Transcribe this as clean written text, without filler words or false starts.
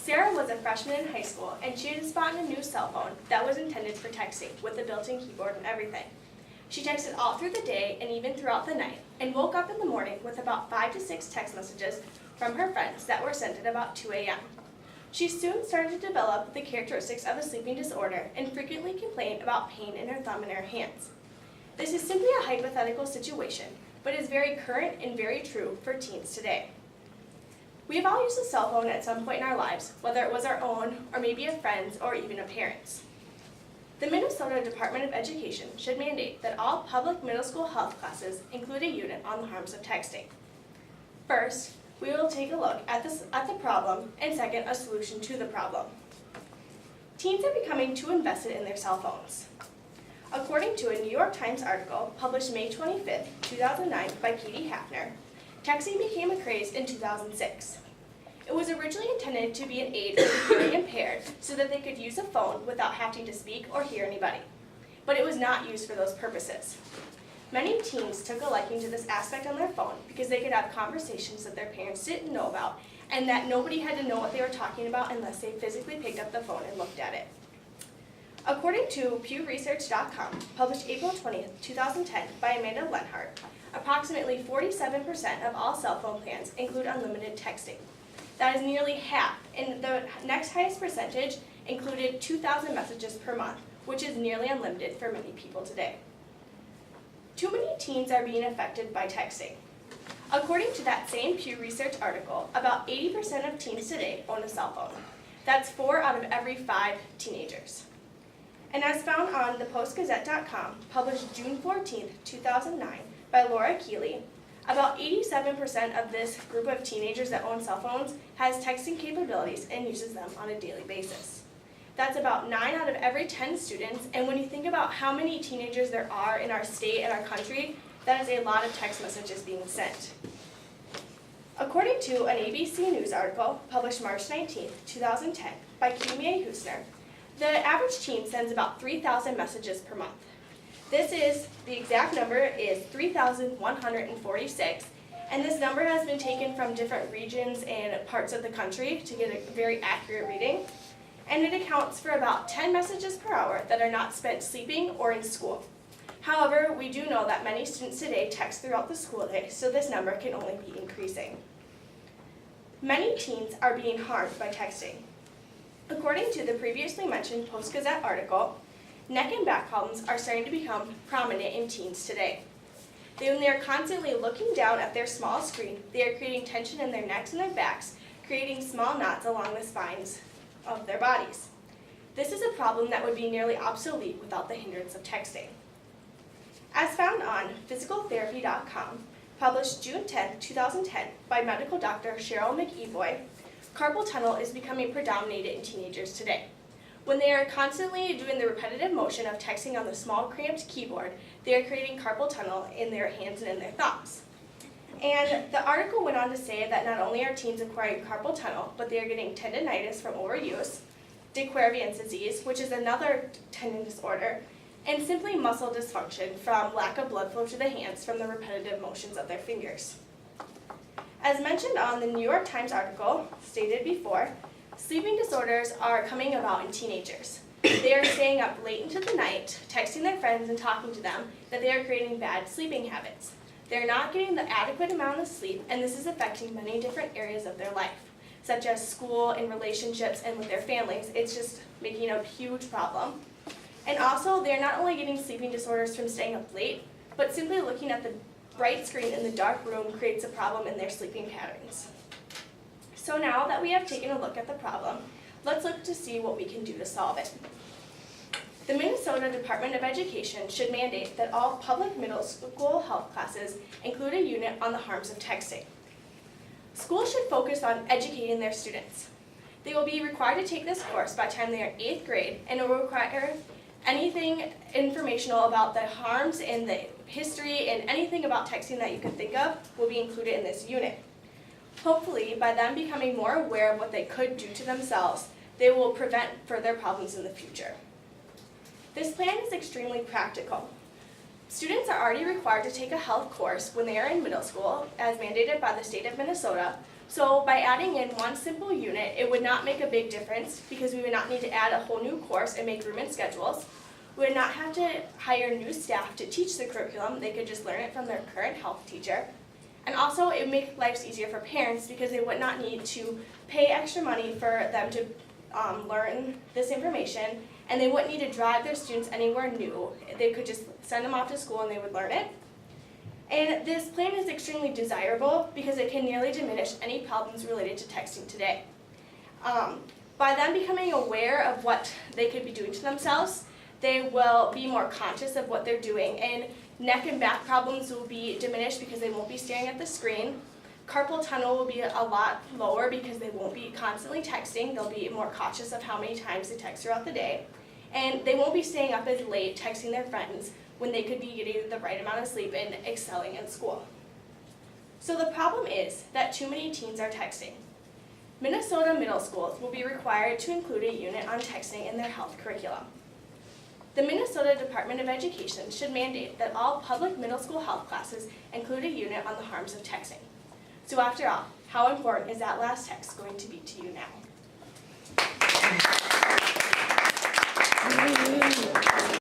Sarah was a freshman in high school, and she had spotted a new cell phone that was intended for texting, with a built-in keyboard and everything. She texted all through the day and even throughout the night, and woke up in the morning with about 5 to 6 text messages from her friends that were sent at about 2 a.m. She soon started to develop the characteristics of a sleeping disorder and frequently complained about pain in her thumb and her hands. This is simply a hypothetical situation, but is very current and very true for teens today. We have all used a cell phone at some point in our lives, whether it was our own, or maybe a friend's, or even a parent's. The Minnesota Department of Education should mandate that all public middle school health classes include a unit on the harms of texting. First, we will take a look at the problem, and second, a solution to the problem. Teens are becoming too invested in their cell phones. According to a New York Times article published May 25, 2009 by Katie Hafner, texting became a craze in 2006. It was originally intended to be an aid for the hearing impaired so that they could use a phone without having to speak or hear anybody. But it was not used for those purposes. Many teens took a liking to this aspect on their phone because they could have conversations that their parents didn't know about and that nobody had to know what they were talking about unless they physically picked up the phone and looked at it. According to PewResearch.com, published April 20, 2010 by Amanda Lenhart, approximately 47% of all cell phone plans include unlimited texting. That is nearly half, and the next highest percentage included 2,000 messages per month, which is nearly unlimited for many people today. Too many teens are being affected by texting. According to that same Pew Research article, about 80% of teens today own a cell phone. That's 4 out of every 5 teenagers. And as found on thepostgazette.com, published June 14, 2009, by Laura Keeley, about 87% of this group of teenagers that own cell phones has texting capabilities and uses them on a daily basis. That's about 9 out of every 10 students, and when you think about how many teenagers there are in our state and our country, that is a lot of text messages being sent. According to an ABC News article published March 19, 2010 by Kimia Husner, the average teen sends about 3,000 messages per month. The exact number is 3,146, and this number has been taken from different regions and parts of the country to get a very accurate reading, and it accounts for about 10 messages per hour that are not spent sleeping or in school. However, we do know that many students today text throughout the school day, so this number can only be increasing. Many teens are being harmed by texting. According to the previously mentioned Post-Gazette article, neck and back problems are starting to become prominent in teens today. When they are constantly looking down at their small screen, they are creating tension in their necks and their backs, creating small knots along the spines of their bodies. This is a problem that would be nearly obsolete without the hindrance of texting. As found on physicaltherapy.com, published June 10, 2010 by medical doctor Cheryl McEvoy, carpal tunnel is becoming predominated in teenagers today. When they are constantly doing the repetitive motion of texting on the small cramped keyboard, they are creating carpal tunnel in their hands and in their thumbs. And the article went on to say that not only are teens acquiring carpal tunnel, but they are getting tendinitis from overuse, de Quervain's disease, which is another tendon disorder, and simply muscle dysfunction from lack of blood flow to the hands from the repetitive motions of their fingers. As mentioned on the New York Times article stated before, sleeping disorders are coming about in teenagers. They are staying up late into the night, texting their friends and talking to them that they are creating bad sleeping habits. They're not getting the adequate amount of sleep, and this is affecting many different areas of their life, such as school and relationships and with their families. It's just making a huge problem. And also, they're not only getting sleeping disorders from staying up late, but simply looking at the bright screen in the dark room creates a problem in their sleeping patterns. So now that we have taken a look at the problem, let's look to see what we can do to solve it. The Minnesota Department of Education should mandate that all public middle school health classes include a unit on the harms of texting. Schools should focus on educating their students. They will be required to take this course by the time they are in 8th grade, and it will require anything informational about the harms and the history and anything about texting that you can think of will be included in this unit. Hopefully, by them becoming more aware of what they could do to themselves, they will prevent further problems in the future. This plan is extremely practical. Students are already required to take a health course when they are in middle school, as mandated by the state of Minnesota, So by adding in one simple unit, it would not make a big difference because we would not need to add a whole new course and make room in schedules. We would not have to hire new staff to teach the curriculum. They could just learn it from their current health teacher. And also, it would make life easier for parents because they would not need to pay extra money for them to learn this information, and they wouldn't need to drive their students anywhere new. They could just send them off to school and they would learn it. And this plan is extremely desirable because it can nearly diminish any problems related to texting today. By them becoming aware of what they could be doing to themselves, they will be more conscious of what they're doing, and neck and back problems will be diminished because they won't be staring at the screen. Carpal tunnel will be a lot lower because they won't be constantly texting. They'll be more cautious of how many times they text throughout the day. And they won't be staying up as late texting their friends when they could be getting the right amount of sleep and excelling in school. So the problem is that too many teens are texting. Minnesota middle schools will be required to include a unit on texting in their health curriculum. The Minnesota Department of Education should mandate that all public middle school health classes include a unit on the harms of texting. So after all, how important is that last text going to be to you now?